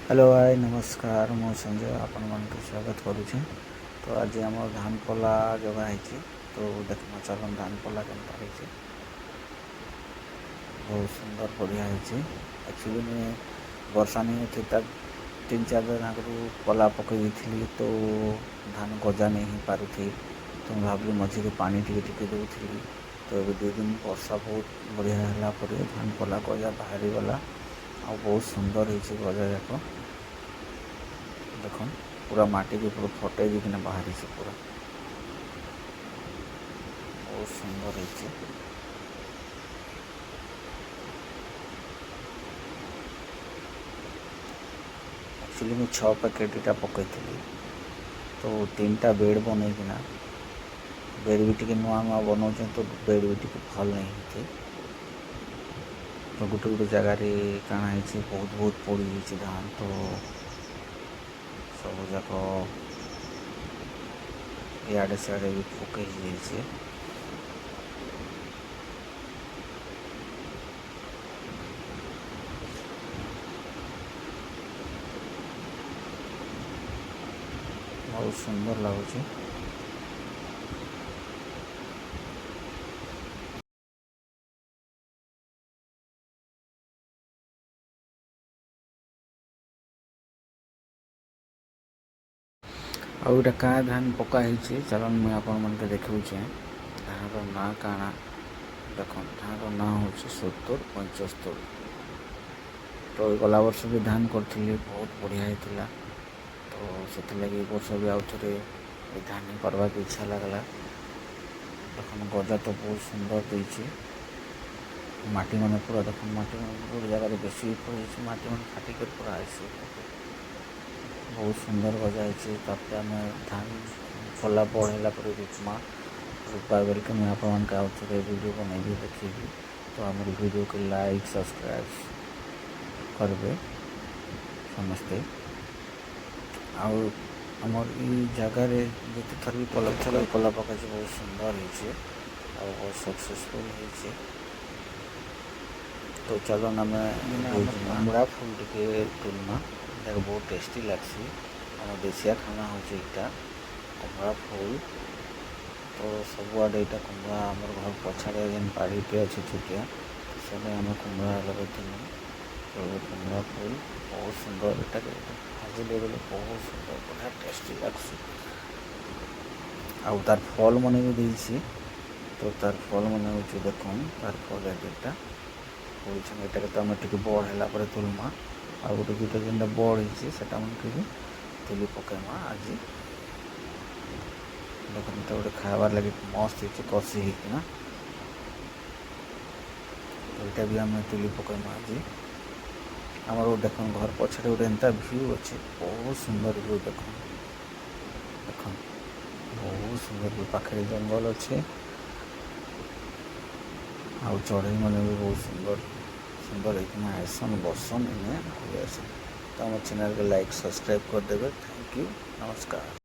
Hello hi नमस्कार मु संजय आपण मन स्वागत करुचे। तो आज आम धान पला जगह है तो देखना चलन धान पला के बहुत सुंदर बढ़िया है। एक्चुअली में वर्षा नहीं होती तक 3-4 दिन आगु पला पकई थी तो धान गजा नहीं हो पार थी तो भाविली मझे पानी टिके दूसरी तो ये 2 दिन वर्षा बहुत बढ़िया है धान पला गजा बाहरी गला आ बहुत सुंदर है गजा जाक देख पूरा माटी के पूरा फटे दिखना बाहरी से पूरा बहुत सुंदर है। एक्चुअली मैं 6 पैकेट इटा पकई तो 3टा बेड बनईकिना बेड भी टी नुआ नुआ बनाऊे तो बेड भी टी भल नहीं होती तो गोटे गोटे जगार काଣା है बहुत बहुत पड़ी जाइए धान तो सब जाक इे सियाड़े भी पकई जाइए। बहुत सुंदर लगुच। आउ इटा क्या धान पका चलन मुझे आपण मन के देखुचे धान ना काଣା देख धान ना हूँ 70-75 तो गला वर्ष भी धान करी बहुत बढ़िया होता तो से लगे वर्ष भी आउ थे धान करवा की इच्छा लगला। देख गजा तो बहुत सुंदर देती माटी मैंने पूरा देख माटी गोटे जगह बेसी पड़ी माटी मैंने फाटिक पूरा आसी बहुत सुंदर गजा है। आम धान फला बढ़ेला रूपमा रूपा बेल के मुझे आपे वीडियो बनैबी देखी तो आम वीडियो को लाइक सब्सक्राइब करेंगे समस्ते। आमर जगार जिते थर भी पला पला पकाई बहुत सुंदर है बहुत सक्सेसफुल है तो चलन आम कुमड़ा फूल टे तुलना बहुत टेस्टी लगसी आम देशिया खाना हूँ यहाँ कुमड़ा फूल तो सबुआडे यहाँ कुमड़ा आम घर पछाड़े जेन बाड़ीटे अच्छे छुटिया से आम कुमड़ा लगे तो कुमड़ा फूल बहुत सुंदर यहाँ भाजिले बेले बहुत सुंदर बढ़िया टेस्टी लगसी आउ तार फल मन भी देसी तो तार फल मन हूँ देख तार फल एटा यहाँ तो आम टे बड़ है तुलमा आ गोटे दुटा जेनटा बड़ होता मन के भी तुली पकईमा आज देख तो गोटे खाबार लगे मस्त हो कषि होना तो यहाँ भी आम तुली पकईमा आज आमर देख घर पछे गोटे एंता भ्यू अच्छे बहुत सुंदर भ्यू देख देख बहुत सुंदर भ्यू पाखे जंगल अच्छे आउ चढ़ई मैंने भी बहुत सुंदर सुंदर होना आसन बसन इन्हें तो आम चैनल के लाइक सब्सक्राइब करदे। थैंक यू नमस्कार।